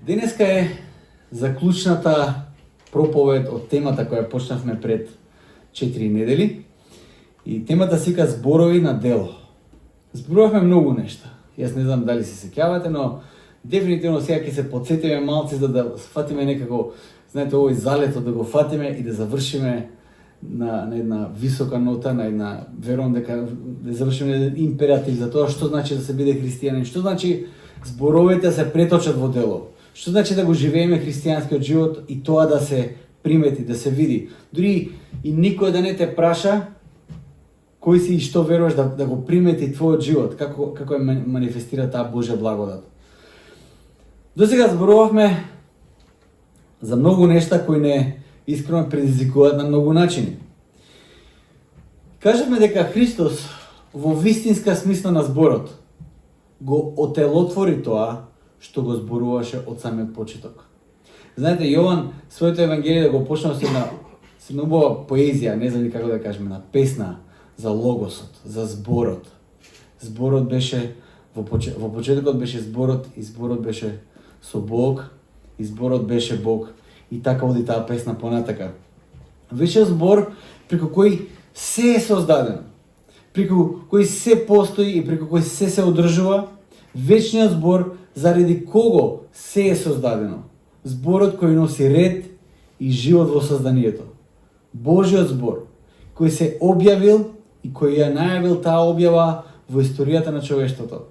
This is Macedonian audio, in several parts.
Денеска е заклучната проповед од темата која почнавме пред 4 недели. И темата се вика зборови на дело. Зборувавме многу нешта. Јас не знам дали се сеќавате, но дефинитивно сега ќе се подсетиме малци за да фатиме некако, знаете, овој залето да го фатиме и да завршиме на една висока нота, на една, верувам дека да завршиме еден императив за тоа што значи да се биде христијанин, што значи зборовите се преточат во дело. Што значи да го живееме христијанскиот живот и тоа да се примети, да се види. Дури и никој да не те праша кој си и што веруваш, да го примети твојот живот, како е манифестира таа Божја благодат. До сега зборувавме за многу нешта кои не искрено предизвикуваат на многу начини. Кажавме дека Христос во вистинска смисла на зборот го отелотвори тоа што го зборуваше од самиот почеток. Знаете, Јован своето евангелие да го почнал со една убава поезија, не знам како да кажеме, на песна за логосот, за зборот. Зборот беше во почетокот беше зборот и зборот беше со Бог и зборот беше Бог. И така оди таа песна понатака. Вече збор преку кој се е создадено, преку кој се постои и преку кој се одржува, вечниот збор заради кого се е создадено. Зборот кој носи ред и живот во созданието. Божиот збор, кој се објавил и кој ја најавил таа објава во историјата на човештвото.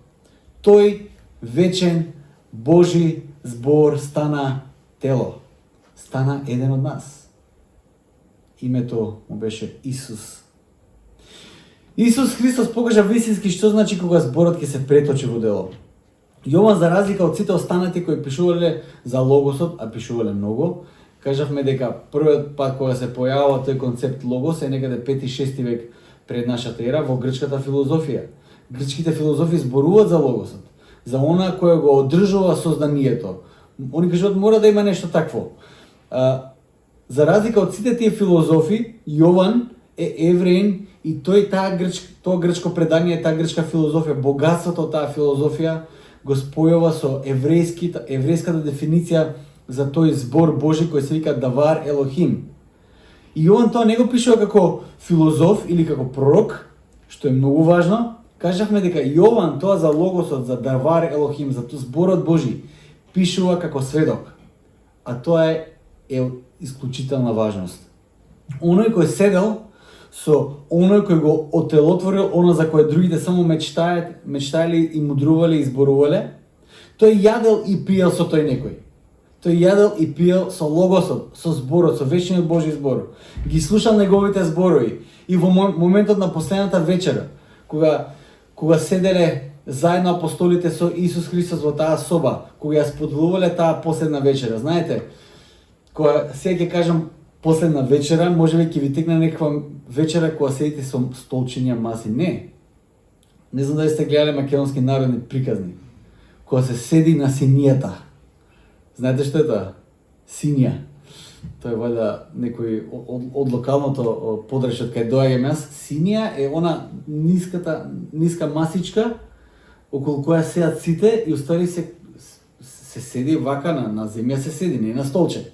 Тој вечен Божи збор стана тело. Стана еден од нас. Името му беше Исус. Исус Христос покажа вистински што значи кога зборот ќе се преточи во дело. Јован, за разлика од сите останати кои пишувале за логосот, а пишувале многу, кажавме дека првиот пат кога се појавува тој концепт логос е некаде 5-6 век пред нашата ера во грчката филозофија. Грчките филозофи зборуваат за логосот, за она кој го одржува созданието. Они кажуваат мора да има нешто такво. За разлика од сите тие филозофи, Јован е евреин и тоа грчко предание, таа грчка филозофија, богатството од таа филозофија го спојува со еврејската дефиниција за тој збор Божи кој се вика Давар Елохим. И Јован тоа не го пишува како филозоф или како пророк, што е многу важно. Кажавме дека Јован тоа за логосот, за Давар Елохим, за тој зборот Божи, пишува како сведок. А тоа е исклучителна важност. Оној кој седел со оној кој го отелотворил она за кое другите само мечтаели и мудрувале и зборувале, тој јадел и пиел со тој некој. Тој јадел и пиел со логосот, со зборот, со вечниот Божи збор. Ги слушал неговите зборови. И во моментот на последната вечера, кога седеле заедно апостолите со Исус Христос во таа соба, кога ја споделувале таа последна вечера, знаете, кога сега ќе кажам последна вечера, можеби ќе ви текне некаква вечера кога седите со столчиња, маси. Не знам дали сте гледале македонски народни приказни. Кога се седи на синијата. Знаете што е тоа? Синија. Тоа е вајда некој од локалното подрачје од кај доаѓам јас. Синија е она ниска масичка околу која седат сите и устави се седи вака на земја, се седи, не на столче.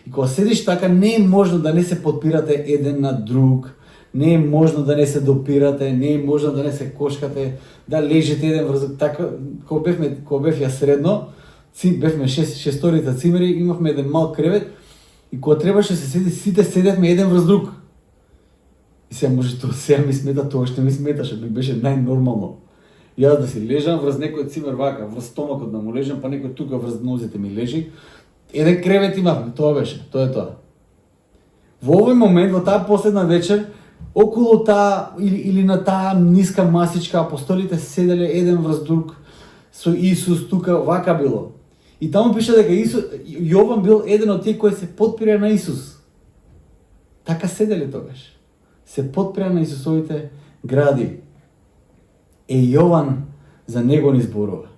И кога седиш така, не е можно да не се подпирате еден на друг, не е можно да не се допирате, не е можно да не се кошкате, да лежите еден врз така. Кога бев ја средно, бевме шесторица цимери, имавме еден мал кревет и кога требаше се седи, сите седевме еден врз друг. И сега може тоа сега ми смета, тоа што ми сметаше, ми беше најнормално. Јас да си лежам врз некој цимер вака, врз стомакот да му лежам, па некој тука врз нозите ми лежи. Еден кревет имавме, тоа беше, тоа е тоа. Во овој момент, во таа последна вечер, околу таа или на таа ниска масичка, апостолите седеле еден врз друг со Исус тука, вака било. И таму пише дека Јован бил еден од тие кои се подпира на Исус. Така седеле тогаш. Се подпира на Исусовите гради. Јован за него не зборува.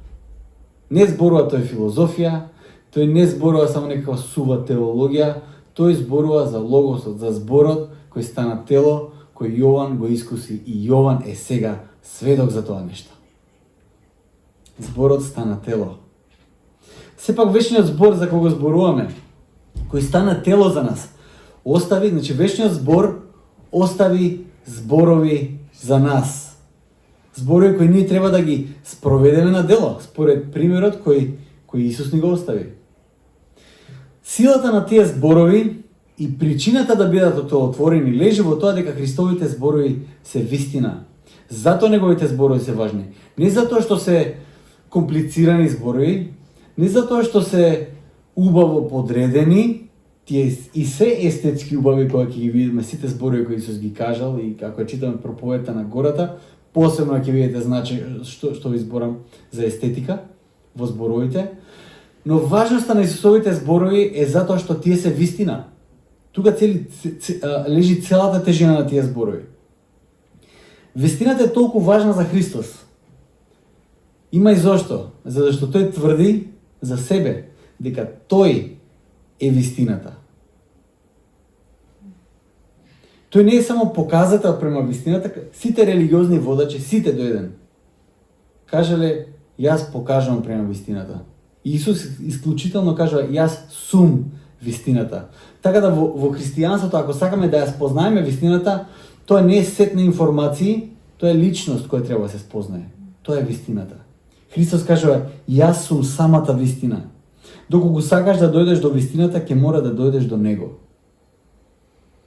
Не зборува тој филозофија, тој не зборува само некаква сува теологија, тој зборува за логосот, за зборот кој стана тело, кој Јован го искуси и Јован е сега сведок за тоа нешто. Зборот стана тело. Сепак вечниот збор за кого зборуваме, кој стана тело за нас, остави, значи вечниот збор остави зборови за нас. Зборови кои ние треба да ги спроведеме на дело, според примерот кој Исус ни го остави. Силата на тие зборови и причината да бидат отворени лежи во тоа дека Христовите зборови се вистина. Затоа неговите зборови се важни. Не затоа што се комплицирани зборови, не затоа што се убаво подредени, тие и се естетски убави кои ќе ги видиме сите зборови кои Исус ги кажал и како читаме проповедта на гората, посебно ќе видите значи што ви зборам за естетика во зборовите, но важноста на Исусовите зборови е затоа што тие се вистина. Тука лежи целата тежина на тие зборови. Вистината е толку важна за Христос. Има и зошто? Зашто тој тврди за себе дека тој е вистината. Тој не е само показател према вистината, сите религиозни водачи, сите до еден, кажале, јас покажувам према вистината. Исус исклучително кажува, јас сум вистината. Така да во христијанството, ако сакаме да ја спознаеме вистината, тоа не е сет на информации, тоа е личност која треба да се спознае. Тоа е вистината. Христос кажува, јас сум самата вистина. Доколку сакаш да дојдеш до вистината, ќе мора да дојдеш до Него.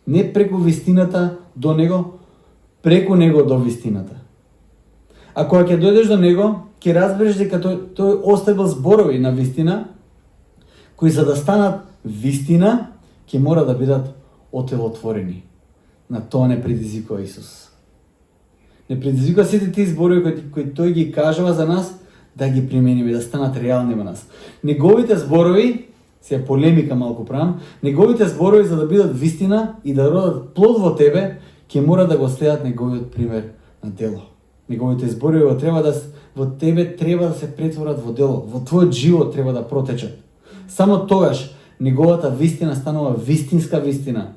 Не преку вистината до Него, преку Него до вистината. А кога ќе дојдеш до Него, ќе разбереш дека тој оставил зборови на вистина, кои за да станат вистина, ќе мора да бидат отелотворени. На тоа не предизвикува Исус. Не предизвикува сите тие зборови кои тој ги кажува за нас, да ги примениме, да станат реални во нас. Неговите зборови, се полемика малку правам, неговите зборови за да бидат вистина и да родат плод во тебе, ќе мора да го следат неговиот пример на дело. Неговите зборови во тебе треба да се претворат во дело, во твојот живот треба да протечат. Само тогаш неговата вистина станува вистинска вистина,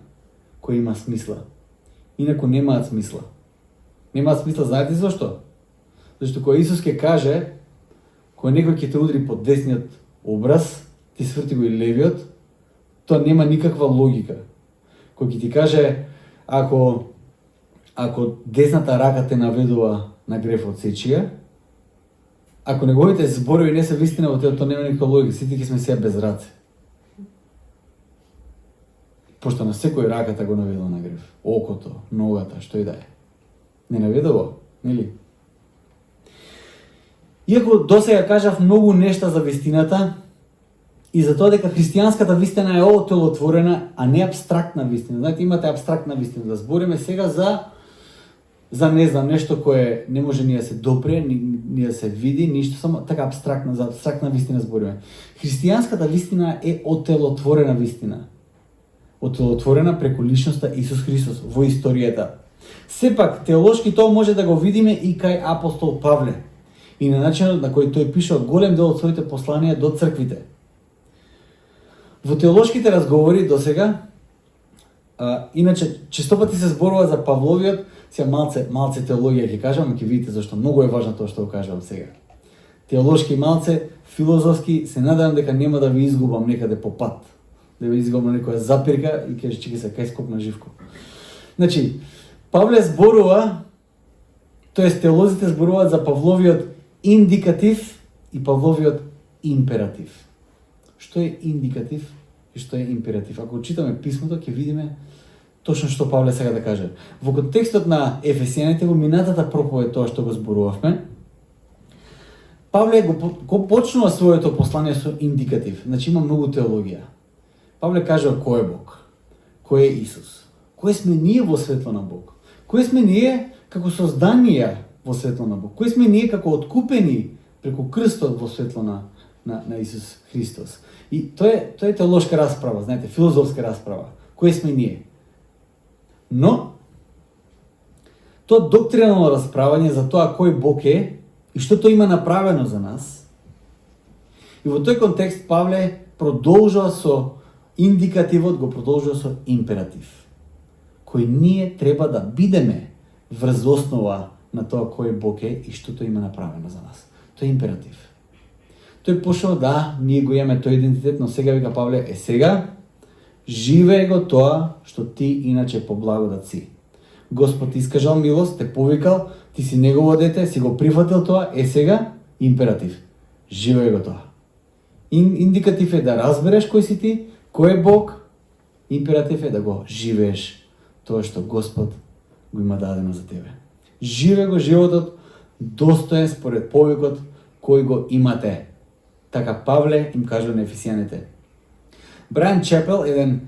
која има смисла. Инаку немаат смисла. Немаат смисла, знаете зашто? Зашто кога Исус ќе каже, кога некој ќе те удри под десниот образ, ти сврти го и левиот, тоа нема никаква логика. Кој ќе ти каже, ако десната рака те наведува на греф од сечија, ако неговите зборови не се вистина во тоа нема никаква логика, сите ќе сме сега без раце. Пошто на секој раката го наведува на греф, окото, ногата, што и да е. Не наведува, нели? Иако досега кажав многу нешта за вистината и за тоа дека христијанската вистина е отелотворена, а не абстрактна вистина. Знаете, имате абстрактна вистина. Да збориме сега за не знам, нешто кое не може ни да се допре, ни да се види, ништо, само така абстрактна, за абстрактна вистина збориме. Христијанската вистина е отелотворена вистина. Отелотворена преку личноста Исус Христос во историјата. Сепак, теолошки тоа може да го видиме и кај апостол Павле и на начинот на кој тој пишува голем дел од своите посланија до црквите. Во теолошките разговори до сега, иначе честопати се зборува за Павловиот, сега малце теологија ќе кажам, ќе видите зашто многу е важно тоа што го кажам сега. Теолошки малце, филозофски, се надевам дека нема да ви изгубам некаде по пат. Да ви изгубам некоја запирка и ќе чеки се кај скоп на живко. Значи, Павле зборува, тоест теолозите зборуваат за Павловиот индикатив и Павловиот императив. Што е индикатив и што е императив? Ако читаме писмото, ќе видиме точно што Павле сега да каже. Во контекстот на Ефесијаните, во минатата проповед тоа што го зборувавме, Павле го почнува своето послание со индикатив. Значи има многу теологија. Павле кажува кој е Бог, кој е Исус, кој сме ние во светло на Бог, кој сме ние како созданија во светло на Бог, кој сме ние како откупени преку крстот во светло на Исус Христос. И тоа е теолошка расправа, знаете, филозофска расправа. Кој сме ние? Но тоа доктринално расправање за тоа кој Бог е и што тој има направено за нас. И во тој контекст Павле продолжува со индикативот, го продолжува со императив, кој ние треба да бидеме врз основа на тоа кој Бог е и што тој има направено за нас. Тоа е императив. Тој почнал да, ние го имаме тој идентитет, но сега вика Павле, сега, живее го тоа што ти иначе по благодат си. Господ ти искажал милост, те повикал, ти си негово дете, си го прифатил тоа, сега, императив. Живее го тоа. Индикатив е да разбереш кој си ти, кој е Бог, императив е да го живееш тоа што Господ го има дадено за тебе. Живе го животот достоен според повикот кој го имате. Така Павле им кажува на ефесијаните. Брайан Чепел, еден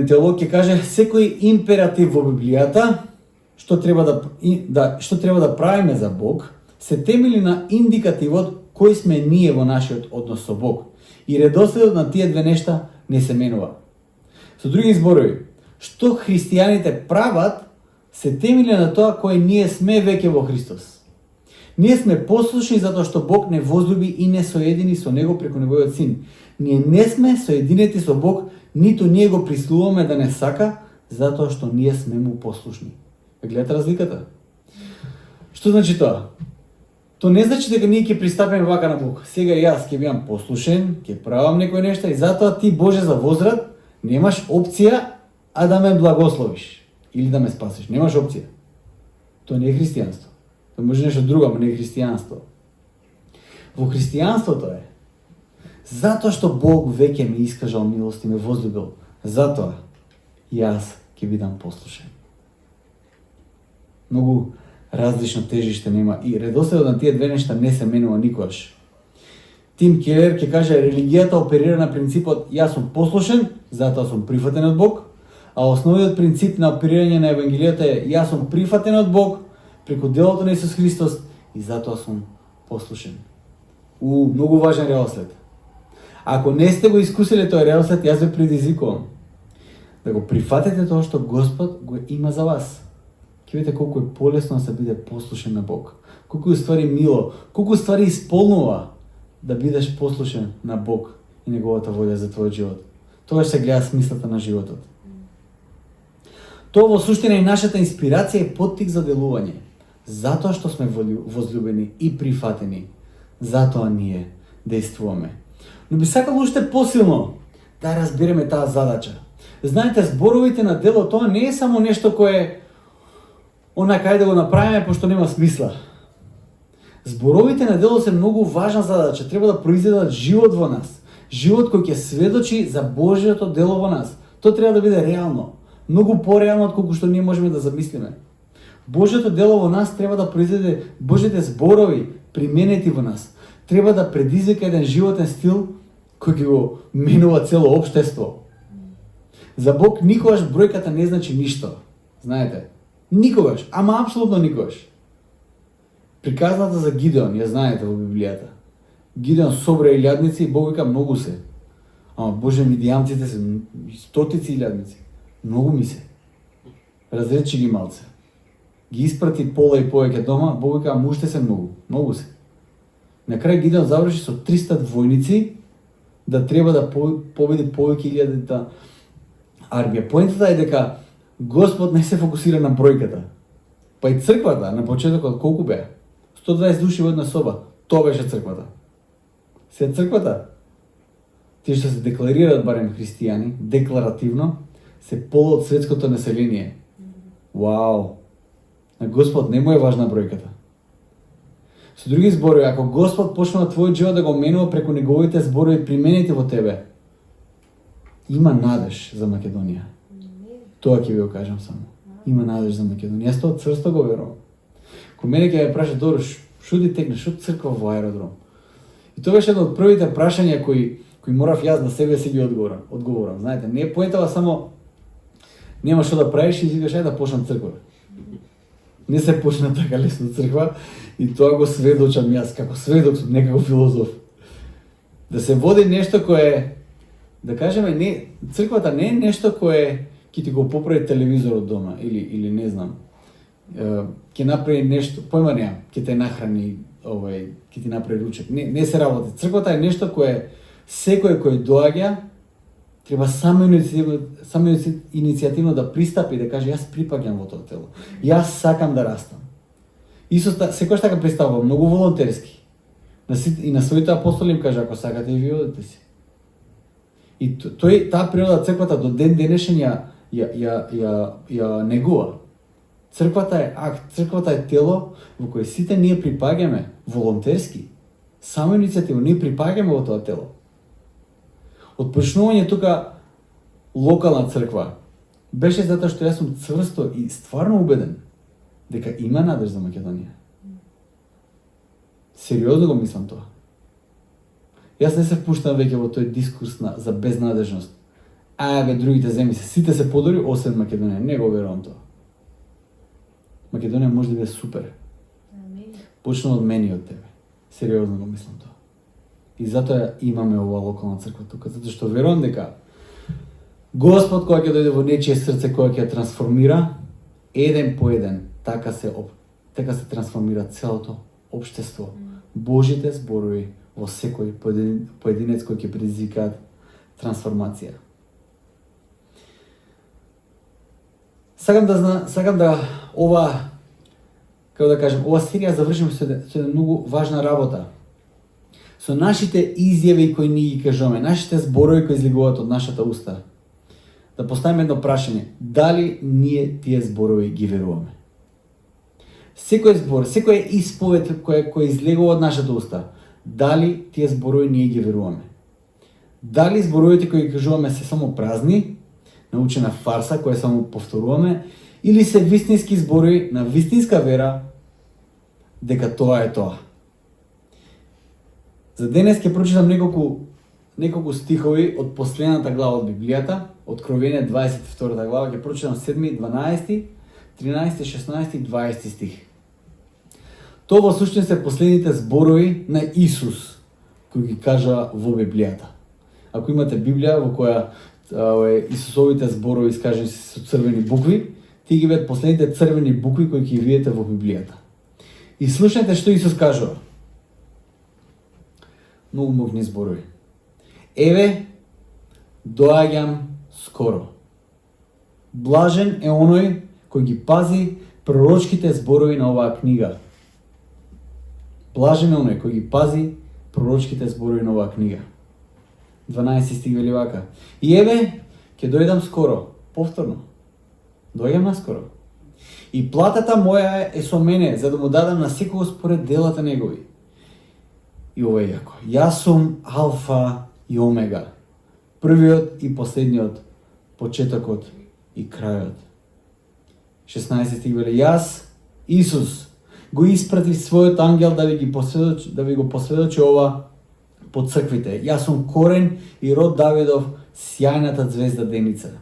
теолог ќе каже, секој императив во Библијата што треба да правиме за Бог се темели на индикативот кој сме ние во нашиот однос со Бог. И редоследот на тие две нешта не се менува. Со други зборови, што христијаните прават се темели на тоа кој ние сме веќе во Христос. Ние сме послушни затоа што Бог не возлюби и не соедини со Него преку Неговиот Син. Ние не сме соединети со Бог, ниту ние го прислуваме да не сака, затоа што ние сме му послушни. Гледате разликата? Што значи тоа? То не значи дека ние ќе пристапиме вака на Бог. Сега јас ќе бидам послушен, ќе правам некои нешта и затоа ти, Боже, за возврат немаш опција а да ме благословиш или да ме спасиш. Немаш опција. Тоа не е христијанство. Тоа може нешто друго, но не е христијанство. Во христијанството е затоа што Бог веќе ми искажал милост и ме возлюбил. Затоа јас ќе бидам послушен. Многу различно тежиште нема и редоследот на тие две нешта не се менува никогаш. Тим Келер ќе каже религијата оперира на принципот јас сум послушен, затоа сум прифатен од Бог, а основниот принцип на оперирање на евангелијата е јас сум прифатен од Бог преку делото на Исус Христос и затоа сум послушен. Многу важен реослед. Ако не сте го искусиле тој реослед, јас ве предизвикувам да го прифатите тоа што Господ го има за вас. Ќе видите колку е полесно да се биде послушен на Бог. Колку е ствари мило, колку ствари исполнува да бидеш послушен на Бог и неговата волја за твојот живот. Тогаш се гледа смислата на животот. Тоа во суштина е нашата инспирација и поттик за делување. Затоа што сме возлюбени и прифатени, затоа ние действуваме. Но би сакал уште посилно да разбереме таа задача. Знаете, зборовите на дело тоа не е само нешто кое кај да го направиме пошто нема смисла. Зборовите на дело се многу важна задача. Треба да произведат живот во нас. Живот кој ќе сведочи за Божјото дело во нас. Тоа треба да биде реално. Многу пореално од колку што ние можеме да замислиме. Божјото дело во нас треба да произведе Божите зборови применети во нас. Треба да предизвика еден животен стил кој ќе го менува цело општество. За Бог никогаш бројката не значи ништо. Знаете? Никогаш, ама апсолутно никогаш. Приказната за Гидеон, ја знаете во Библијата. Гидеон собра илјадници и Бог вика многу се. Ама Боже, мидијамците се стотици илјадници. Многу ми се. Разречи ги малце. Ги испрати пола и повеќе дома, Бог вика уште се многу. Многу се. На крај Гидеон заврши со 300 војници да треба да победи повеќе илјадата армија. Поентата е дека Господ не се фокусира на бројката. Па и црквата на почетокот колку беа? 120 души во една соба. Тоа беше црквата. Се црквата, тие што се декларираат барем христијани, декларативно, се пола од светското население. Вау! На Господ не му е важна бројката. Со други зборови, ако Господ почнува твојот живот да го менува преку неговите зборови применети во тебе, има надеж за Македонија. Тоа ќе ви го кажам само. Има надеж за Македонија. Јас тоа црсто го верувам. Кој мене ќе ме праша Доро, шо ти текнеш, шо црква во аеродром? И тоа беше едно од првите прашања кои морав јас на себе си ги одговорам. Знаете, не е поентава само нема што да правиш и викаш да почнам црква. Не се почна така лесно црква и тоа го сведочам јас како сведок, не како филозоф. Да се води нешто кое, да кажеме, не, црквата не е нешто кое ќе ти го поправи телевизорот дома или не знам. Ќе направи нешто, појма немам, ќе те нахрани, ќе ти направи ручек. Не се работи. Црквата е нешто кое секој кој доаѓа треба само иницијативно да пристапи и да каже јас припаѓам во тоа тело. Јас сакам да растам. Исус секогаш така пристапува, многу волонтерски. И на своите апостоли им кажа, ако сакате и ви одете си. И таа природа црквата до ден денешен ја негува. Црквата е акт, црквата е тело во кое сите ние припаѓаме волонтерски. Само иницијатива, ние припаѓаме во тоа тело. Од почнување тука локална црква беше затоа што јас сум цврсто и стварно убеден дека има надеж за Македонија. Сериозно го мислам тоа. Јас не се впуштам веќе во тој дискурс за безнадежност. Другите земји сите се подобри, освен Македонија. Не го верувам тоа. Македонија може да биде супер. Почнува од мене и од тебе. Сериозно го мислам тоа. И затоа имаме ова локална црква тука, затоа што верувам дека Господ кој ќе дојде во нечие срце, кој ќе трансформира еден по еден, така се трансформира целото општество. Божите зборови во секој поединец кој ќе предизвикаат трансформација. Сакам да ова, како да кажем, ова серија завршиме со една многу важна работа. Со нашите изјави кои ние ги кажуваме, нашите зборови кои излегуваат од нашата уста. Да поставиме едно прашање, дали ние тие зборови ги веруваме? Секој збор, секоја исповед која излегува од нашата уста, дали тие зборови ние ги веруваме? Дали зборовите кои ги кажуваме се само празни, научена фарса која само повторуваме, или се вистински зборови на вистинска вера дека тоа е тоа? За денес ќе прочитам неколку стихови од последната глава од Библијата, Откровение 22 глава, ќе прочитам 7, 12, 13, 16 и 20 стих. Тоа во суштина се последните зборови на Исус, кои ги кажа во Библијата. Ако имате Библија во која Исусовите зборови искажени со црвени букви, тие ги видат последните црвени букви кои ги видите во Библијата. И слушнете што Исус кажува. Многу мокни зборови. Еве, доаѓам скоро. Блажен е оној кој ги пази пророчките зборови на оваа книга. Блажен е оној кој ги пази пророчките зборови на оваа книга. 12 стих вели вака. И еве, ќе дојдам скоро. Повторно. Доаѓам наскоро. И платата моја е со мене, за да му дадам на секого според делата негови. И ова е јако. Јас сум Алфа и Омега. Првиот и последниот, почетокот и крајот. 16 стих вели. Јас, Исус, го испратив својот ангел да ви го посведочи ова по црквите. Јас сум корен и род Давидов, сјајната звезда Деница.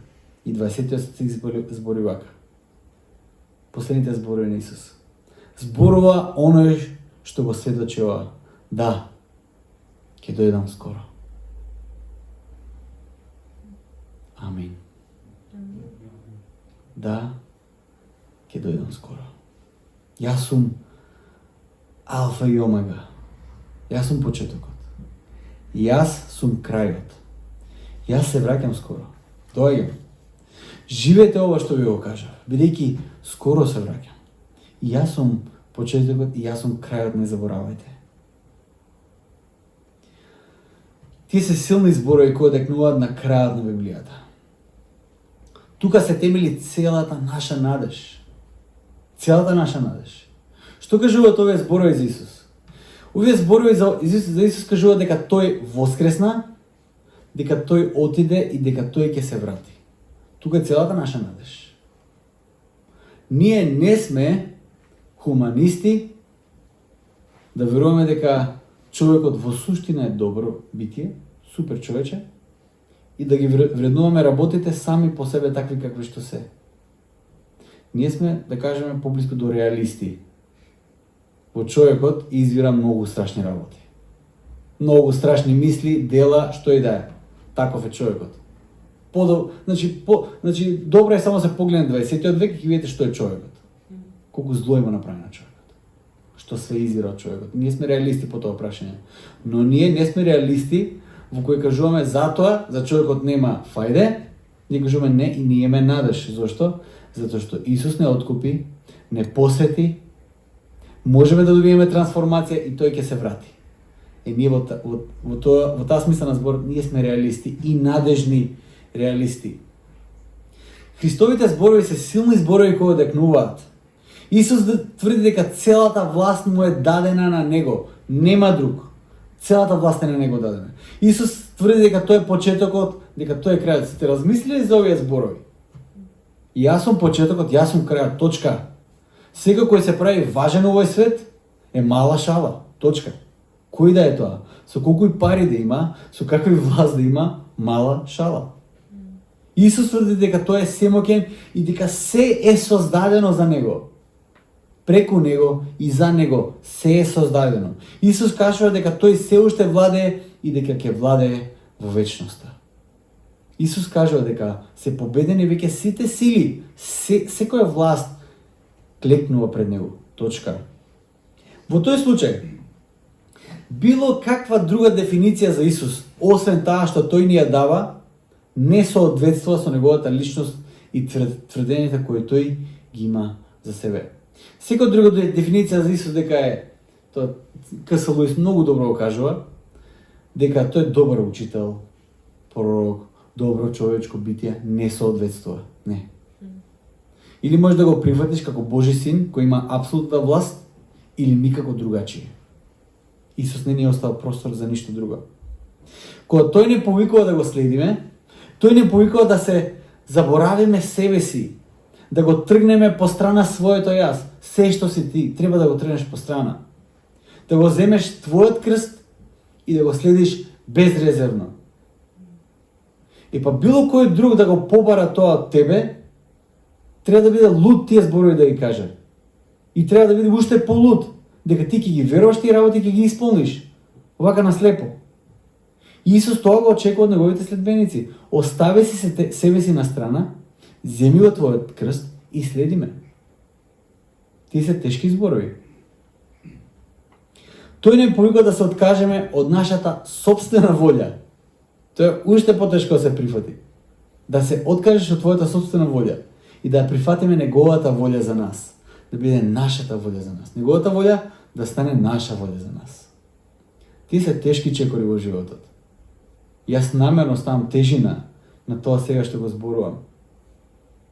И 20 стих збори вака. Последните зборови на Исус. Зборува оној што го сведочи ова. Да, ќе дојдам скоро. Амин. Да, ќе дојдам скоро. Јас сум Алфа и Омега. Јас сум почетокот. Јас сум крајот. Јас се враќам скоро. Доаѓам. Живете ова што ви го кажав, бидејќи скоро се враќам. Јас сум почетокот и јас сум крајот, не заборавајте. Тие се силни зборови кои одекнуваат на крајот на Библијата. Тука се темели целата наша надеж. Целата наша надеж. Што кажуваат овие зборови за Исус? Овие зборови за Исус кажуваат дека тој воскресна, дека тој отиде и дека тој ќе се врати. Тука е целата наша надеж. Ние не сме хуманисти да веруваме дека човекот во суштина е добро битие, супер човече, и да ги вреднуваме работите сами по себе такви какви што се. Ние сме, да кажеме, поблиску до реалисти. Во човекот извира многу страшни работи. Многу страшни мисли, дела, што и да е. Таков е човекот. Значи, добро е само се погледне 20-тиот век и ќе видите што е човекот. Колку зло има направено човекот. Што се извира од човекот. Ние сме реалисти по тоа прашање. Но ние не сме реалисти во кои кажуваме затоа, за човекот нема фајде, ние кажуваме не и ние имаме надеж. Зошто? Затоа што Исус не откупи, не посвети, можеме да добиеме трансформација и тој ќе се врати. ние во таа смисла на збор, ние сме реалисти и надежни реалисти. Христовите зборови се силни зборови кои одекнуваат. Исус тврди дека целата власт му е дадена на него, нема друг. Целата власт е на него дадена. Исус тврди дека тој е почетокот, дека тој е крајот. Сте размислили за овие зборови? Јас сум почетокот, јас сум крајот, точка. Секој кој се прави важен во овој свет е мала шала, точка. Кој да е тоа? Со колку и пари да има, со какви власт да има, мала шала. Исус тврди дека тој е семоќен и дека се е создадено за него. Преку него и за него се е создадено. Исус кажува дека тој се уште владее и дека ќе владее во вечноста. Исус кажува дека се победени веќе сите сили, секоја власт клекнува пред него. Точка. Во тој случај, било каква друга дефиниција за Исус, освен таа што тој ни ја дава, не соодветствува со неговата личност и тврдењата кои тој ги има за себе. Секоја друга дефиниција за Исус дека е, тоа К.С. Луис многу добро го кажува, дека тој е добар учител, пророк, добро човечко битие, не соодветствува. Не. Или можеш да го прифатиш како Божи син, кој има апсолутна власт, или никако другачие. Исус не ни е оставил простор за ништо друго. Кога тој не повикува да го следиме, тој не повикува да се заборавиме себе си, да го тргнеме по страна своето јас. Се што си ти, треба да го тргнеш по страна. Да го земеш твојот крст и да го следиш безрезервно. И па било кој друг да го побара тоа од тебе, треба да биде луд тие зборови да ги каже. И треба да биде уште полуд, дека ти ќе ги веруваш тие работи, ќе ги исполниш. Овака наслепо. Исус тоа го очекува од неговите следбеници. Остави си себе си на страна, земи го твојот крст и следи ме. Тие се тешки зборови. Тој не повикува да се откажеме од нашата сопствена волја. Тоа е уште потешко да се прифати. Да се откажеш од твојата сопствена волја и да прифатиме неговата волја за нас. Да биде нашата волја за нас. Неговата волја да стане наша волја за нас. Тие се тешки чекори во животот. Јас намерно ставам тежина на тоа сега што го зборувам.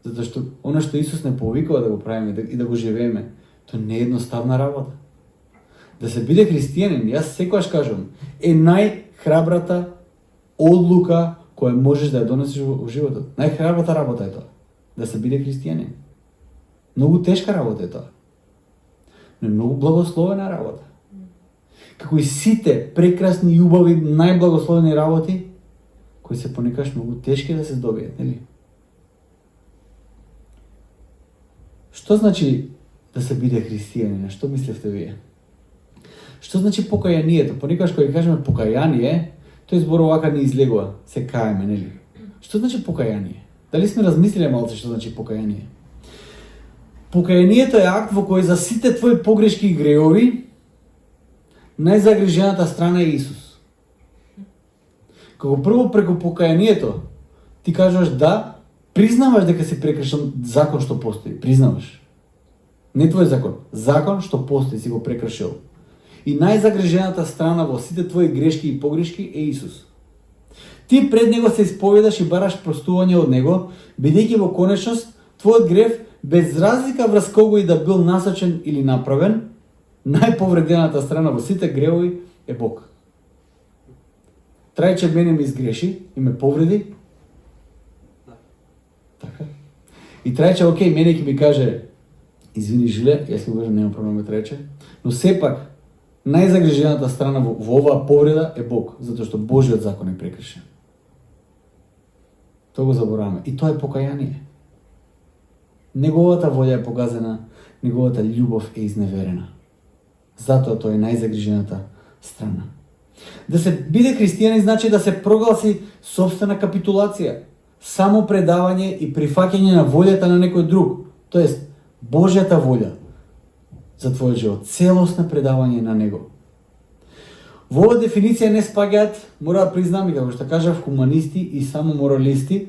Затоа што она што Исус не повикува да го правиме и да го живееме, тоа не е едноставна работа. Да се биде христијанин, јас секогаш кажувам, е најхрабрата одлука која можеш да ја донесеш во животот. Најхрабрата работа е тоа. Да се биде христијанин. Многу тешка работа е тоа. Но е многу благословена работа. Како и сите прекрасни и убави, најблагословени работи, кои се понекогаш многу тешки да се здобијат, нели? Што значи да се биде христијанин? Што мислевте вие? Што значи покајанието? Понекогаш кога кажеме покаяние, тој збор овака не излегува, се каеме, нели? Што значи покаяние? Дали сме размислиле малце што значи покаяние? Покајанието е акт во кој за сите твои погрешки и греови најзагрижената страна е Исус. Како прво преку покајанието ти кажуваш да, признаваш дека си прекршил закон што постои, признаваш. Не твој закон, закон што постои си го прекршил. И најзагрижената страна во сите твои грешки и погрешки е Исус. Ти пред него се исповедаш и бараш простување од него, бидејќи во конечност твојот грев, без разлика врз кого и да бил насочен или направен, најповредената страна во сите гревови е Бог. Трајче мене ми изгреши и ме повреди. Така. И Трајче, окей, мене ќе ми каже, извини жиле, јас ќе го кажам, нема проблем Трајче, но сепак најзагрижената страна во оваа повреда е Бог, затоа што Божиот закон е прекршен. Тоа го забораваме. И тоа е покаяние. Неговата волја е погазена, неговата љубов е изневерена. Затоа тоа е најзагрижената страна. Да се биде христијанин значи да се прогласи сопствена капитулација, само предавање и прифаќање на волјата на некој друг, тоест Божјата волја за твојот живот, целосно предавање на него. Во оваа дефиниција не спаѓаат, мора да признам и како што кажав, хуманисти и само моралисти.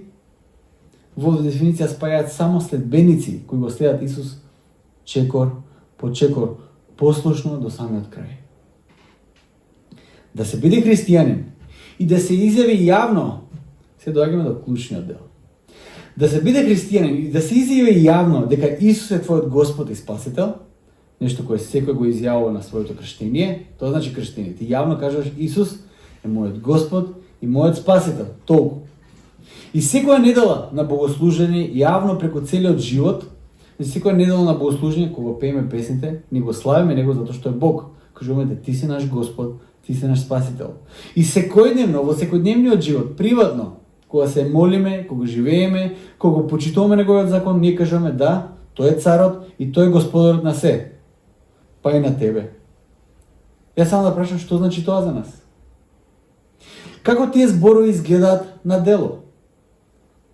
Во оваа дефиниција спаѓаат само следбеници кои го следат Исус чекор по чекор, послушно до самиот крај. да се биде христијанин и да се изјави јавно, се доаѓаме до клучниот дел. Да се биде христијанин и да се изјави јавно дека Исус е твојот Господ и Спасител, нешто кое секој го изјавува на своето крштение, тоа значи крштение. Ти јавно кажуваш Исус е мојот Господ и мојот Спасител, толку. И секоја недела на богослужење, јавно преку целиот живот, и секоја недела на богослужење, кога пееме песните, ни го славиме него затоа што е Бог. Кажуваме да ти си наш Господ, ти си наш Спасител. И секојдневно, во секојдневниот живот, приватно, кога се молиме, кога живееме, кога почитуваме неговиот закон, ние кажуваме да, тој е царот и тој е господарот на се. Па и на тебе. Јас само да прашам што значи тоа за нас. Како тие зборови изгледаат на дело?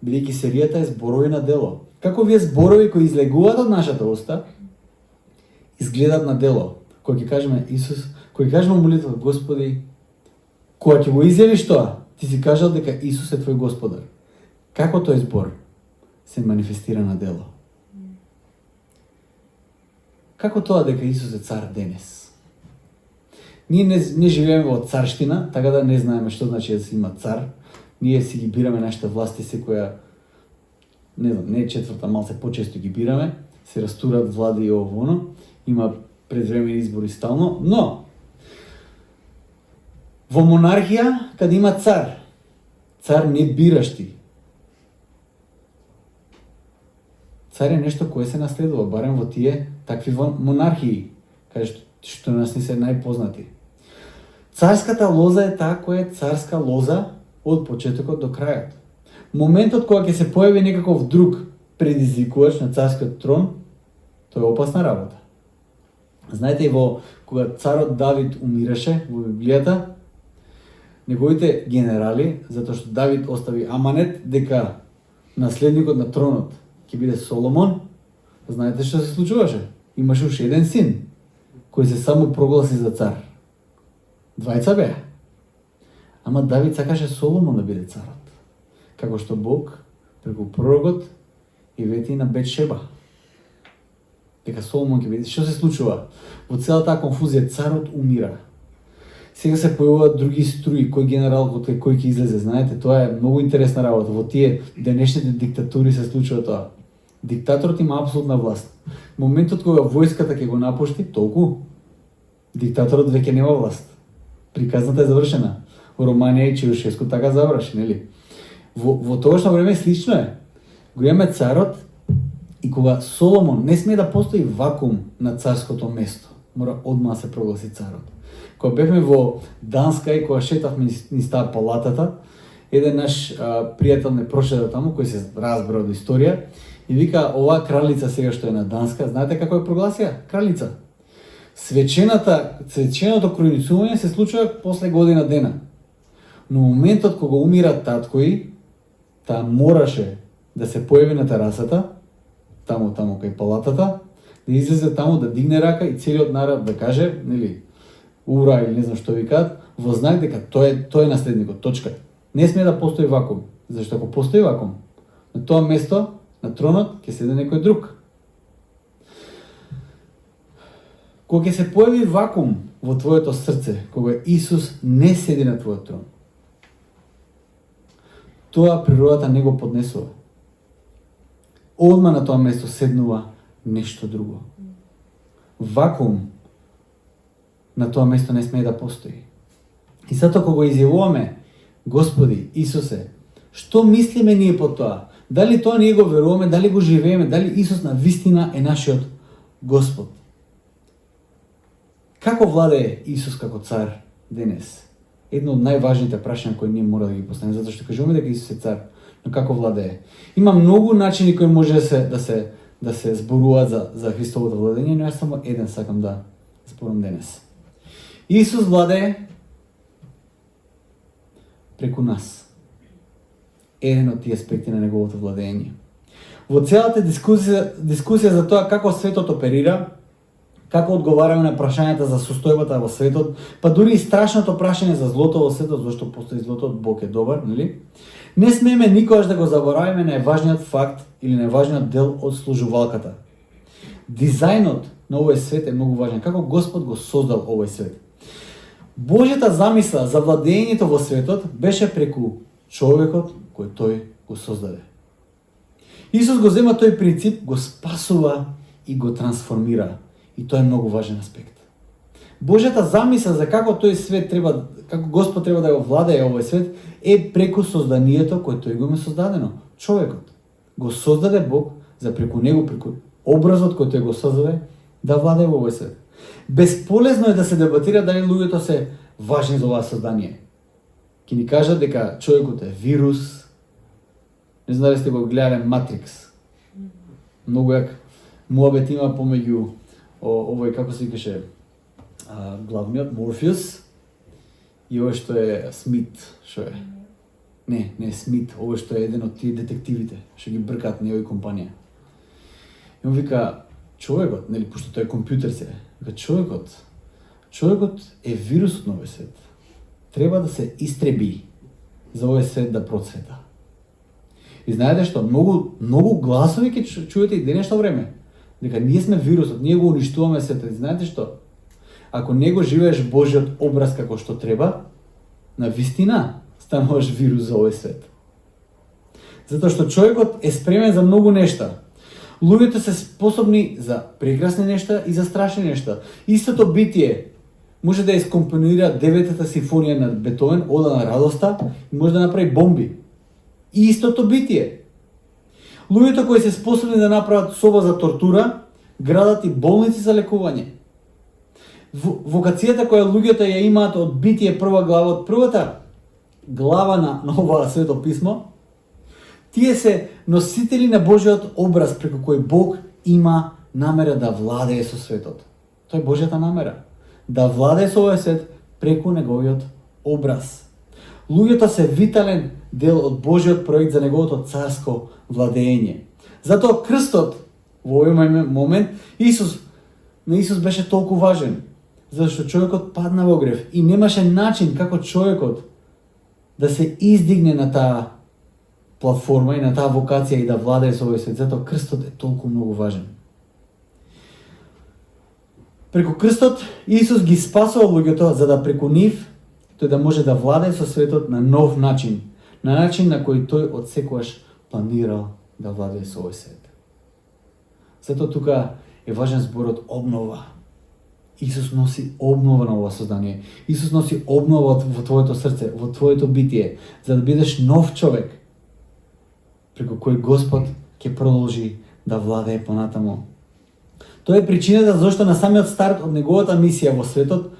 Бидејќи серијата е зборови на дело. Како овие зборови кои излегуваат од нашата уста, изгледаат на дело. Кога ќе кажеме Исус, кога ќе кажеме молитва, Господи, кога ќе го изјавиш тоа, ти си кажал дека Исус е твој Господар. Како тој збор се манифестира на дело? Како тоа дека Исус е цар денес? Ние не живееме во царштина, така да не знаеме што значи да се има цар. Ние си ги бираме нашите власти секоја, не знам, не четврта, малце почесто ги бираме, се растурат влади и ово, има предвремени избори стално, но во монархија, каде има цар, цар не бираш ти. Цар е нешто кое се наследува, барем во тие такви монархии, каде што нас не се најпознати. Царската лоза е таа која е царска лоза од почетокот до крајот. Моментот кога ќе се појави некаков друг предизвикувач на царскиот трон, тоа е опасна работа. Знаете, кога царот Давид умираше во Библијата, неговите генерали, затоа што Давид остави аманет дека наследникот на тронот ќе биде Соломон, знаете што се случуваше? Имаше уште еден син, кој се само прогласи за цар. Двајца беа. Ама Давид сакаше Соломон да биде царот. Како што Бог, преку пророкот, и вети на Бетшеба. Дека Соломон ќе биде. Што се случува? Во целата таа конфузија царот умира. Сега се појавуваат други струи, кој генерал, кој ќе излезе. Знаете, тоа е многу интересна работа. Во тие денешните диктатури се случува тоа. Диктаторот има апсолутна власт. Моментот кога војската ќе го напушти, толку, диктаторот веќе нема власт. Приказната е завршена. Во Романија и Чаушеску така заврши, нели? Во тогашно време слично е. Го имаме царот и кога Соломон не смее да постои вакуум на царското место, мора одма да се прогласи царот. Кога бевме во Данска и кога шетавме низ таа палатата, еден наш пријател не прошеда таму, кој се разбра од историја, и вика, оваа кралица сега што е на Данска, знаете како е прогласија? Кралица. Свеченото кроницување се случува после година дена. Но моментот кога умира татко и, таа мораше да се појави на терасата, таму кај палатата, да излезе таму, да дигне рака и целиот народ да каже, нели, ура или не знам што викаат, во знак дека тој е наследникот, точка. Не смее да постои вакуум, зашто ако постои вакуум, на тоа место, на тронот, ќе седе некој друг. Кога ќе се појави вакуум во твоето срце, кога Исус не седи на твојот трон, тоа природата не го поднесува. Одма на тоа место седнува нешто друго. Вакуум на тоа место не смее да постои. И затоа кога изјавуваме, Господи, Исусе, што мислиме ние по тоа? Дали тоа ние го веруваме, дали го живееме, дали Исус на вистина е нашиот Господ? Како владее Исус како цар денес? Едно од најважните прашања кои ние мора да ги поставиме, затоа што кажуваме дека Исус е цар, но како владее? Има многу начини кои може да се зборуваат за Христовото владење, но јас само еден сакам да зборам денес. Исус владее преку нас. Еден од тие аспекти на неговото владење. Во целата дискусија за тоа како светот оперира, како одговараме на прашањата за состојбата во светот, па дури и страшното прашање за злото во светот, зашто постои злото, Бог е добар, нели? Не смееме никогаш да го заборавиме најважниот факт или најважниот дел од служувалката. Дизајнот на овој свет е многу важен. Како Господ го создал овој свет. Божјата замисла за владењето во светот беше преку човекот кој тој го создаде. Исус го зема тој принцип, го спасува и го трансформира. И тоа е многу важен аспект. Божјата замисла за како тој свет треба, како Господ треба да го владее овој свет, е преку созданието кој тој го има создадено. Човекот го создаде Бог за преку него, преку образот кој тој го создаде, да владее во овој свет. Бесполезно е да се дебатира дали луѓето се важни за оваа создание. Ке ни кажат дека човекот е вирус. Не знам дали сте го гледале Матрикс. Многу јак муабет има помеѓу овој, како се викаше, главниот Морфеус и овој што е Смит, што е? Не Смит, овој што е еден од тие детективите, што ги бркаат на овој компанија. И он вика, човекот, нели, пошто тој е компјутер се, вика човекот е вирусот на овој свет. Треба да се истреби за овој свет да процвета. И знаете што, многу гласови ќе чуете и денешно време, дека ние сме вирусот, ние го уништуваме светот. И знаете што? Ако не го живееш Божиот образ како што треба, на вистина стануваш вирус за овој свет. Затоа што човекот е спремен за многу нешта. Луѓето се способни за прекрасни нешта и за страшни нешта. Истото битие може да искомпонира 9-та симфонија на Бетовен, Ода на радоста, и може да направи бомби. И истото битие. Луѓето кои се способни да направат соба за тортура, градат и болници за лекување. Вокацијата која луѓето ја имаат од битие прва глава, од првата глава на оваа свето писмо, тие се носители на Божиот образ преку кој Бог има намера да владее со светот. Тоа е Божјата намера. Да владее со овој свет преку неговиот образ. Луѓето се витален дел од Божиот проект за неговото царско владење. Затоа крстот во овој момент на Исус беше толку важен, зашто човекот падна во грев и немаше начин како човекот да се издигне на таа платформа и на таа вокација и да владее со овој свет. Затоа крстот е толку многу важен. Преку крстот Исус ги спасува луѓето за да преку нив тој да може да владее со светот на нов начин, на начин на кој тој од секогаш планирал да владее со овој свет. Затоа тука е важен зборот обнова. Исус носи обнова на ова создание. Исус носи обнова во твоето срце, во твоето битие, за да бидеш нов човек, преку кој Господ ќе продолжи да владее понатаму. Тоа е причината зашто на самиот старт од неговата мисија во светот,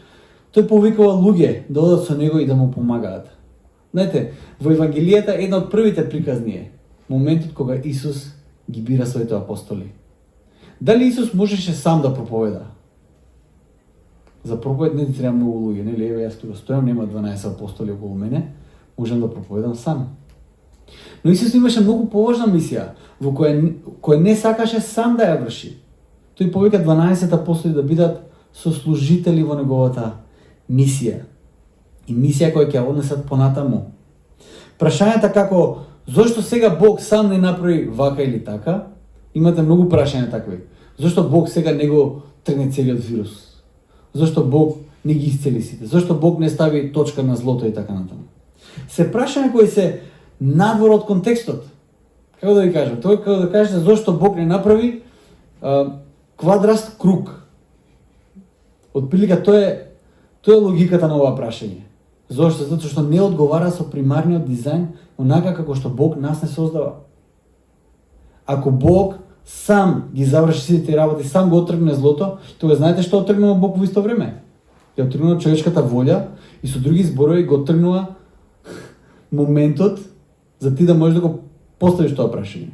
тој повикува луѓе да одат со него и да му помагаат. Знаете, во Евангелијата една од првите приказни е моментот кога Исус ги бира своите апостоли. Дали Исус можеше сам да проповеда? За проповед не ти треба многу луѓе, нели? Еве јас тука стојам, нема 12 апостоли околу мене, можам да проповедам сам. Но Исус имаше многу поважна мисија, во која не сакаше сам да ја врши. Тој повика 12 апостоли да бидат сослужители во неговата мисија. И мисија која ќе однесат понатаму. Прашањата како зошто сега Бог сам не направи вака или така, имате многу прашања такви. Зошто Бог сега не го тргне целиот вирус? Зошто Бог не ги исцели сите? Зошто Бог не стави точка на злото и така натаму? Се прашања кои се надвор од контекстот. Како да ви кажам? Тоа како да кажете зошто Бог не направи квадраст круг. Отприлика тоа е логиката на ова прашање. Зошто? Затоа што не одговара со примарниот дизајн онака како што Бог нас не создава. Ако Бог сам ги заврши сите работи, сам го отргне злото, тога знаете што отргнува Бог во исто време? Ја отргнува човечката волја и со други зборови го отргнува моментот за ти да можеш да го поставиш тоа прашање.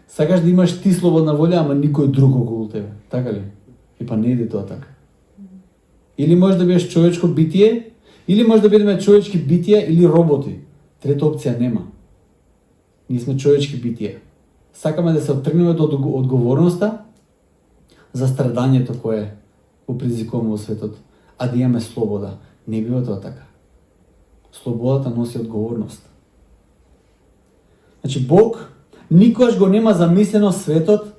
Сакаш да имаш ти слободна волја, ама никој друг околу тебе, така ли? И па не иде тоа така. Или може да бидеш човечко битие, или може да бидеме човечки битија или роботи. Трета опција нема. Ние сме човечки битија. Сакаме да се оттргнеме од одговорноста за страдањето кое го предизвикуваме во светот, а да имаме слобода. Не бива тоа така. Слободата носи одговорност. Значи Бог никогаш го нема замислено светот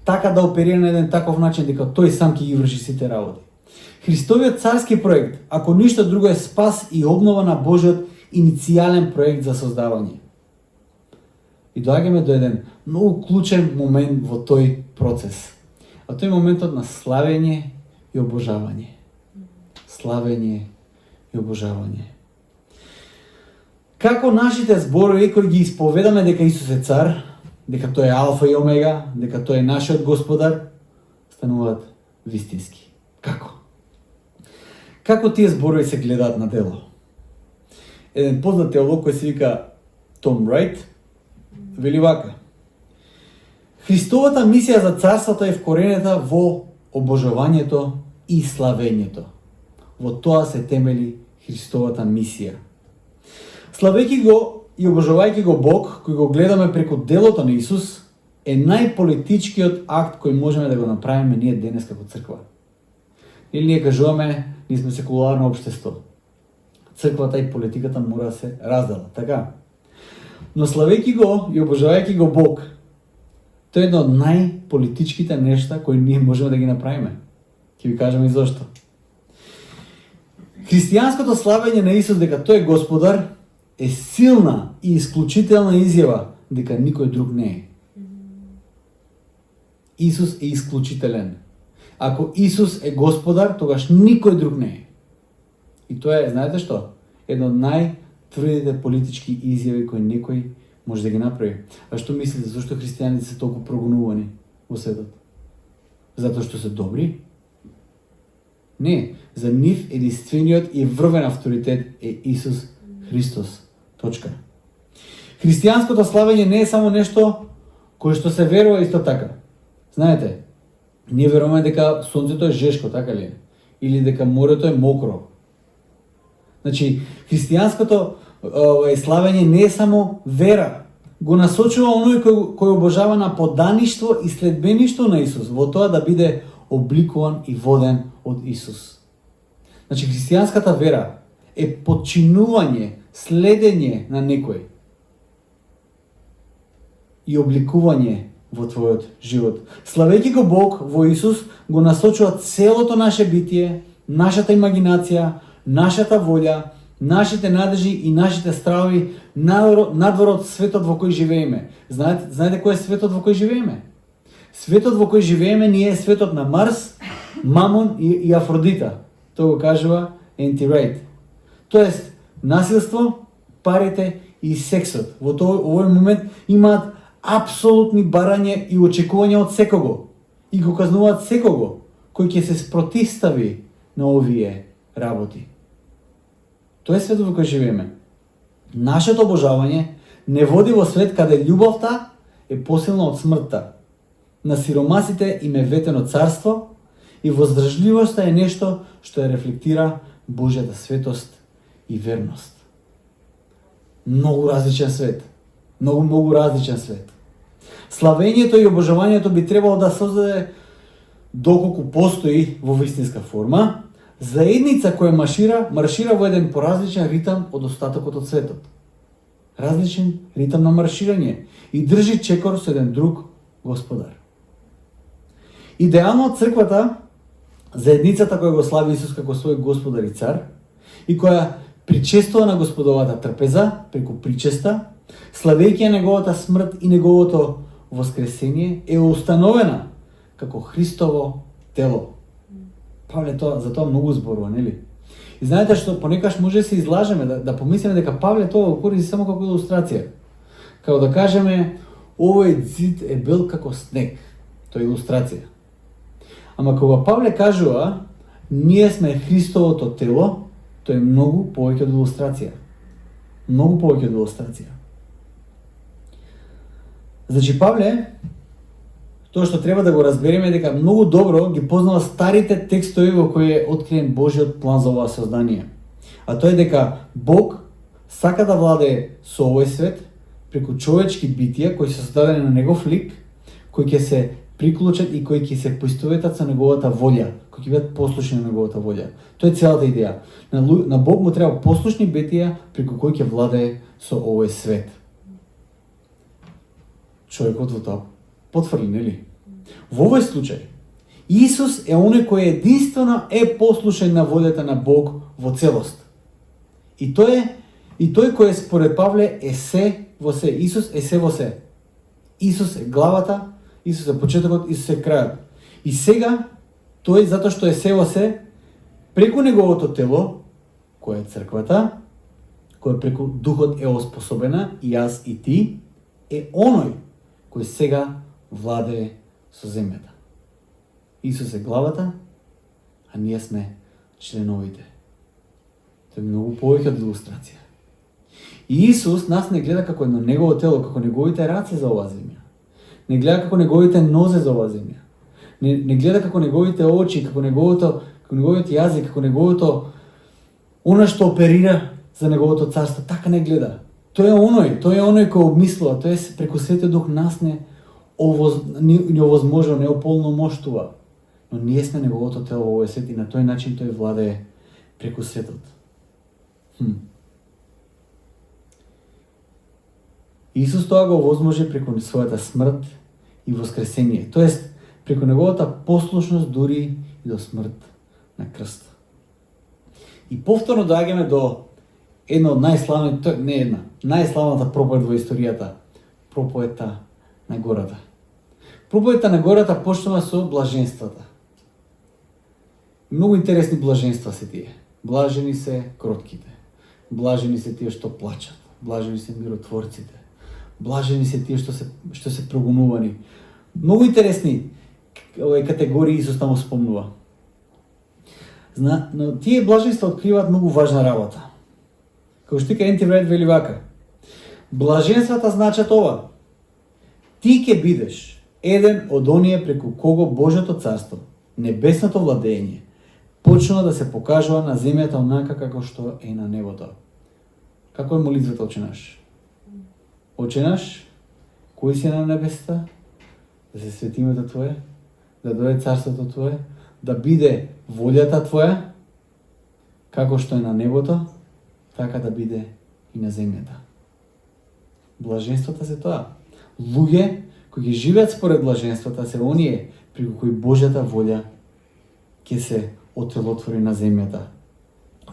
така да оперира на еден таков начин дека тој сам ќе ги врши сите работи. Христовиот царски проект, ако ништо друго, е спас и обнова на Божиот иницијален проект за создавање. И доаѓаме до еден многу клучен момент во тој процес. А тој моментот на славење и обожавање. Славење и обожавање. Како нашите зборови кои ги исповедаме дека Исус е цар, дека тој е алфа и омега, дека тој е нашиот господар, стануваат вистински. Како? Како тие зборови се гледаат на дело? Еден познат теолог кој се вика Том Райт вели вака: Христовата мисија за царството е вкоренета во обожавањето и славењето. Во тоа се темели Христовата мисија. Славејќи го и обожавајќи го Бог, кој го гледаме преку делото на Исус, е најполитичкиот акт кој можеме да го направиме ние денес како црква. Или ние кажуваме, ние сме секуларно општество. Црквата и политиката мора да се разделат, така? Но славејќи го и обожавајќи го Бог, тоа е едно од најполитичките нешта кои ние можеме да ги направиме. Ќе ви кажам и зошто. Христијанското славење на Исус дека тој е Господар е силна и исклучителна изјава дека никој друг не е. Исус е исклучителен. Ако Исус е Господар, тогаш никој друг не е. И тоа е, знаете што? Едно од најтврдите политички изјави кои некој може да ги направи. А што мислите, зашто христијаните се толку прогонувани во светот? Затоа што се добри? Не, за нив единствениот и врвен авторитет е Исус Христос. Точка. Христијанското славење не е само нешто кое што се верува исто така. Знаете, ние веруваме дека сонцето е жешко, така ли? Или дека морето е мокро. Значи, христијанското славење не е само вера. Го насочува оној кој обожава на подаништво и следбеништво на Исус, во тоа да биде обликуван и воден од Исус. Значи, христијанската вера е подчинување, следење на некој и обликување во твојот живот. Славејќи го Бог во Исус, го насочува целото наше битие, нашата имагинација, нашата волја, нашите надежи и нашите стравови надвор од светот во кој живееме. Знаете кој е светот во кој живееме? Светот во кој живееме ние е светот на Марс, Мамон и Афродита. Тоа го кажува N.T. Wright. Тоест, насилство, парите и сексот во овој момент имаат апсолутни барања и очекувања од секого. И го казнуваат секого кој ќе се спротивстави на овие работи. Тоа е светот во кој живееме. Нашето обожавање не води во свет каде љубовта е посилна од смртта. На сиромасите им е ветено царство и воздржливоста е нешто што ја рефлектира Божјата светост и верност. Многу различен свет. Многу различен свет. Славењето и обожавањето би требало да создаде, доколку постои во вистинска форма, заедница која маршира во еден поразличен ритам од остатокот од светот. Различен ритам на марширање и држи чекор со еден друг Господар. Идеално црквата, заедницата која го слави Исус како свој Господар и цар и која причестува на Господовата трпеза преку причеста, славејќи неговата смрт и неговото воскресение, е установена како Христово тело. Павле за тоа многу зборува, нели? И знаете што, понекаш може да се излажеме, да помислиме дека Павле тоа го користи само како илустрација. Како да кажеме, овој зид е бел како снег. Тоа е илустрација. Ама кога Павле кажува, ние сме Христовото тело, тоа е многу повеќе од илустрација. Многу повеќе од илустрација. Значи, Павле, тоа што треба да го разбереме е дека многу добро ги познава старите текстови во кои е откриен Божиот план за ова создание. А тоа е дека Бог сака да владее со овој свет преку човечки битија кои се создадени на негов лик, кои ќе се приклучат и кои ќе се поистоветат со неговата волја, кои ќе бидат послушни на неговата волја. Тоа е целата идеја. На Бог му треба послушни битија преку кои ќе владее со овој свет. Човекот во тоа потврди, нели? Во овој случај, Исус е оној кој единствено е послушен на волјата на Бог во целост. И тој кој според Павле е се во се. Исус е се во се. Исус е главата, Исус е почетокот, Исус е крајот. И сега тој затоа што е се во се, преку неговото тело, кој е црквата, кој преку духот е оспособена, и јас и ти, е оној кој сега владее со земјата. Исус е главата, а ние сме членовите. Тоа е многу повеќе од илустрација. И Исус нас не гледа како на негово тело, како неговите раце за оваа земја. Не гледа како неговите нозе за оваа земја. Не гледа како неговите очи, како неговиот јазик, како неговото она што оперира за неговото царство. Така не гледа. Тој е оној кој обмислува, тој е преку Светиот Дух нас не овозможува, не ополномоштува. Но ние сме неговото тело во овој свет и на тој начин тој владее преку светот. Исус тоа го возможи преку својата смрт и воскресение, тоест преку неговата послушност дури и до смрт на крст. И повторно доаѓаме до една од најславната проповед во историјата, проповедта на гората. Проповедта на гората почнува со блаженствата. Многу интересни блаженства се тие. Блажени се кротките. Блажени се тие што плачат. Блажени се миротворците. Блажени се тие што се прогонувани. Многу интересни категории Исус таму спомнува. Но тие блаженства откриваат многу важна работа. Како што N.T. Wright вели вака: блаженствата значат ова: ти ќе бидеш еден од оние преку кого Божјото царство, небесното владење, почнува да се покажува на земјата онака како што е на небото. Како е молитвата Оче наш? Оче наш, кој си на небесата, да се свети името Твое, да дојде царството Твое, да биде волјата Твоја, како што е на небото, така да биде и на земјата. Блаженствата се тоа. Луѓе кои ги живеат според блаженствата се оние преку кои Божјата волја ќе се отелотвори на земјата.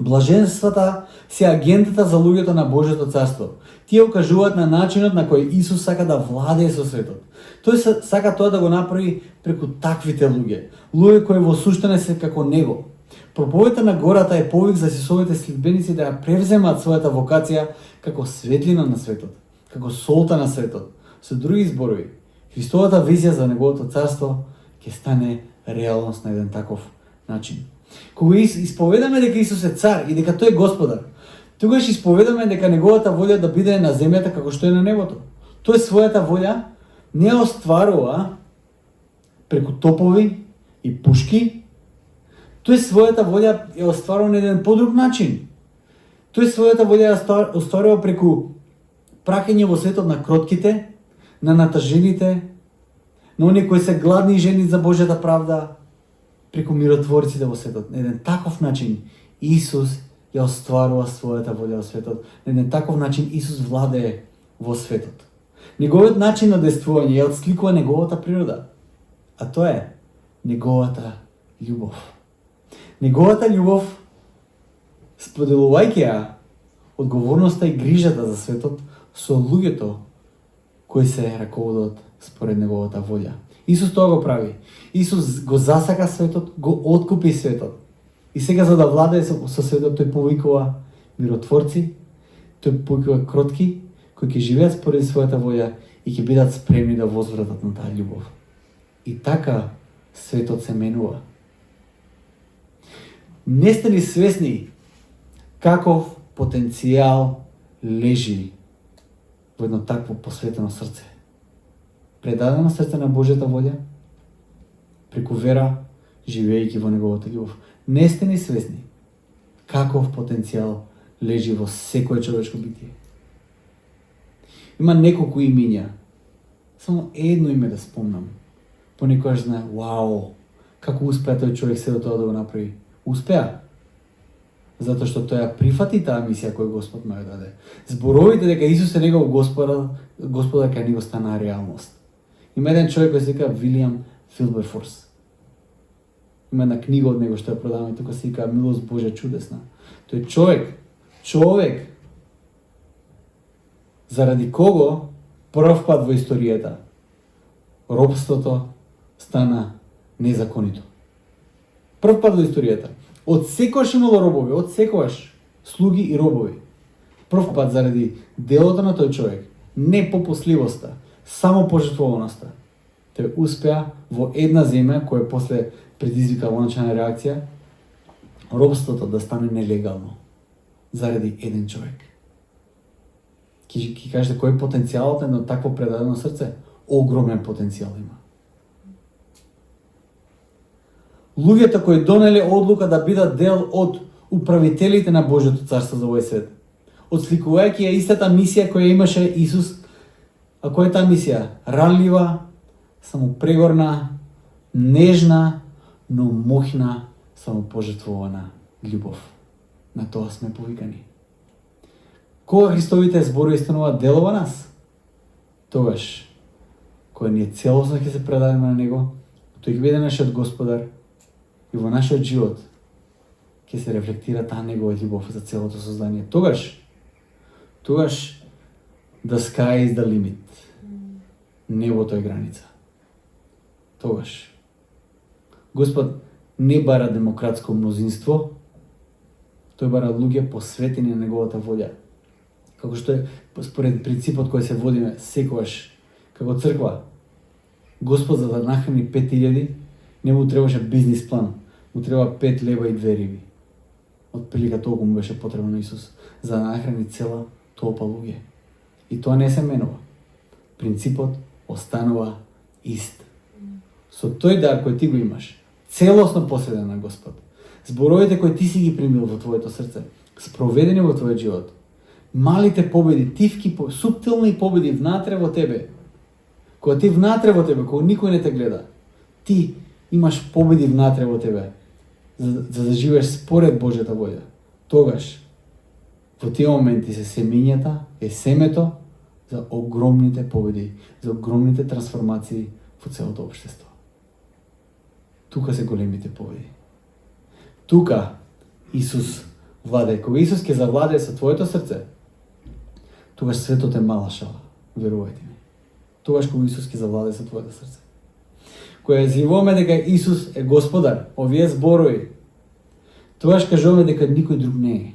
Блаженствата се агентата за луѓето на Божјото царство. Тие укажуваат на начинот на кој Исус сака да владее со светот. Тој сака тоа да го направи преку таквите луѓе кои во суштина се како него. Проповедта на гората е повик за Исусовите следбеници да ја превземат својата вокација како светлина на светот, како солта на светот. Со други зборови, Христовата визија за неговото царство ќе стане реалност на еден таков начин. Кога исповедаме дека Исус е цар и дека тој е господар, тогаш исповедаме дека неговата волја да биде на земјата како што е на небото. Тој својата волја не остварува преку топови и пушки. Тој својата волја ја остварува на еден подруг начин. Тој својата волја ја остварува преку праќање во светот на кротките, на натажените, на оние кои се гладни и жени за Божјата правда, преку миротворците во светот. На еден таков начин Исус ја остварува својата волја во светот. На еден таков начин Исус владее во светот. Неговиот начин на действување ја отсликува неговата природа, а тоа е неговата љубов. Неговата љубов, споделувајќи ја одговорноста и грижата за светот со луѓето кои се раководат според неговата волја. Исус тоа го прави. Исус го засака светот, го откупи светот. И сега за да владее со светот, тој повикува миротворци, тој повикува кротки, кои ќе живеат според својата волја и ќе бидат спремни да возвратат на таа љубов. И така светот се менува. Не сте ли свесни каков потенцијал лежи во едно такво посветено срце? Предадено срце на Божјата волја, преку вера, живејќи во неговата љубов. Не сте ни свесни каков потенцијал лежи во секое човечко битие. Има неколку имиња. Само едно име да спомнам. Понекогаш знае, вау, како успеа тој човек се до тоа да го направи. Успеа. Затоа што тој ја прифати таа мисија која Господ му ја даде. Зборовите дека Исус е негов Господа кај него стана реалност. Има еден човек кој се вика Вилијам Филберфорс. Има една книга од него што ја продаваме, тука се вика Милост Божја чудесна. Тој човек, заради кого прв пат во историјата робството стана незаконито. Прв пат во историјата. Од секојаш имало робови, од секојаш слуги и робови. Прв пат заради делото на тој човек, не попусливоста, само пожртвованоста, тој успеа во една земја која после предизвика воначална реакција, робството да стане нелегално заради еден човек. Ки кажете кој е потенцијалот на такво предадено срце? Огромен потенцијал има. Луѓето кои донеле одлука да бидат дел од управителите на Божјото царство за овој свет, отсликувајќи ја истата мисија која имаше Исус, а која е таа мисија? Ранлива, самопрегорна, нежна, но моќна, самопожртвована љубов. На тоа сме повикани. Кога Христовите зборови стануваат дел во нас? Тогаш, кога ние целосно ќе се предадеме на Него, тој ќе биде нашиот Господар и во нашиот живот ќе се рефлектира таа Негова љубов за целото создание. Тогаш the sky is the limit. Небото е граница. Тогаш Господ не бара демократско мнозинство, тој бара луѓе посветени на Неговата волја. Како што е според принципот кој се водиме секогаш како црква. Господ за да нахрани 5000 не му требаше бизнис план, му треба 5 лева и 2 риби. Отприлика толку му беше потребно на Исус за да нахрани цела толпа луѓе. И тоа не се менува. Принципот останува ист. Со тој дар кој ти го имаш, целосно посветен на Господ, зборовите кои ти си ги примил во твоето срце, спроведени во твојот живот, малите победи, тивки, суптилни победи внатре во тебе, кога ти внатре во тебе, кога никој не те гледа, ти имаш победи внатре во тебе, за да живееш според Божјата волја. Тогаш, во тие моменти се семењата, е семето за огромните победи, за огромните трансформации во целото општество. Тука се големите победи. Тука Исус владее. Кога Исус ќе завладее со твоето срце, тогаш светот е мала шала, верувајте ми. Тогаш кога Исус ќе завладее со твоето срце. Кога изјавуваме дека Исус е Господар, овие зборови, тогаш кажуваме дека никој друг не е.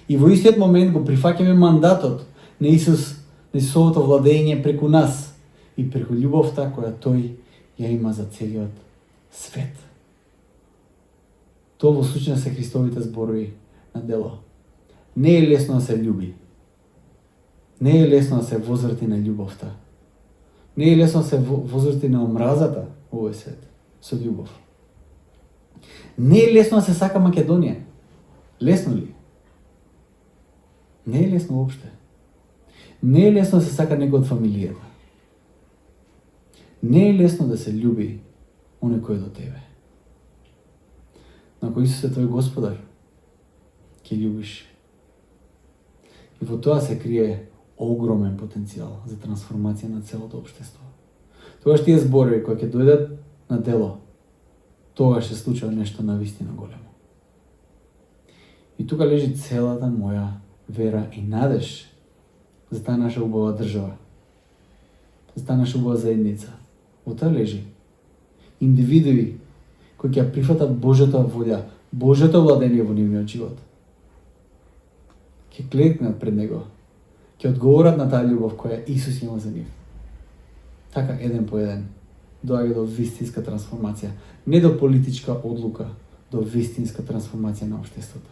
И во истиот момент го прифаќаме мандатот на Исус, на Исусовото владење преку нас и преку љубовта која тој ја има за целиот свет. Тоа во случај се Христовите зборови на дело. Не е лесно да се љуби. Не е лесно да се возврати на љубовта. Не е лесно да се возврати на омразата во овој свет со љубов. Не е лесно да се сака Македонија. Лесно ли? Не е лесно воопште. Не е лесно да се сака некој од фамилијата. Не е лесно да се љуби оној кој е до тебе. Но ако Исус е твој Господар, ќе љубиш. И во тоа се крие огромен потенцијал за трансформација на целото општество. Тогаш тие зборови кои ќе дојдат на дело, тогаш се случува нешто навистина големо. И тука лежи целата моја вера и надеж за таа наша убава држава, за таа наша убава заедница. Во тоа лежи индивидуи кои ќе прифатат Божјата волја, Божјото владење во нивниот живот. Ќе клекнат пред Него, ќе одговорат на таа љубов која Исус има за нив. Така еден по еден доаѓа до вистинска трансформација, не до политичка одлука, до вистинска трансформација на општеството.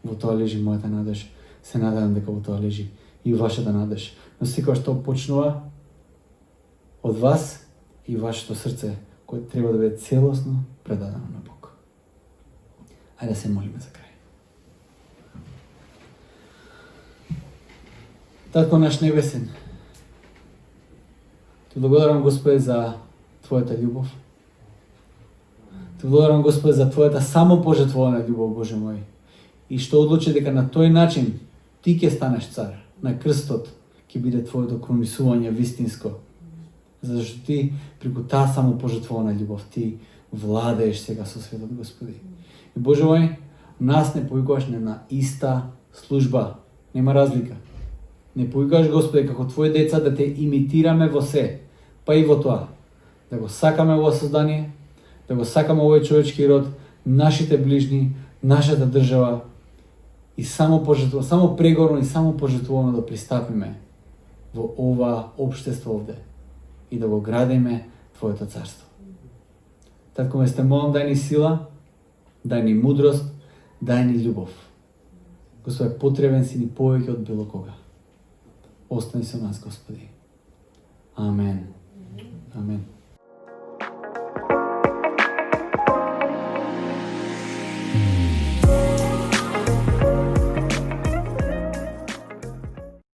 Во тоа лежи мојата надеж. Се надевам дека во тоа лежи и вашата надеж. Но секогаш тоа почнува од вас и вашето срце, кое треба да биде целосно предадено на Бог. Ајде да се молиме за крај. Татко наш небесен, Ти благодарам, Господи, за Твојата љубов. Ти благодарам, Господи, за Твојата самопожртвована љубов, Боже мој. И што одлучи дека на тој начин Ти ќе станеш цар. На крстот ќе биде Твоето кронисување вистинско. Зашто Ти, преку таа самопожртвована љубов, Ти владееш сега со светот, Господи. И Боже мој, нас не повикуваш на иста служба. Нема разлика. Не повикуваш, Господи, како Твои деца да те имитираме во се, па и во тоа. Да го сакаме во создание, да го сакаме овој човечки род, нашите ближни, нашата држава и само прегорно и само пожртвувано да пристапиме во ова општество овде и да го градиме Твоето царство. Татко ме сте молам, дај ни сила, дај ни мудрост, дај ни љубов. Господи, потребен си ни повеќе од било кога. Остани со нас, Господи. Амен. Амен.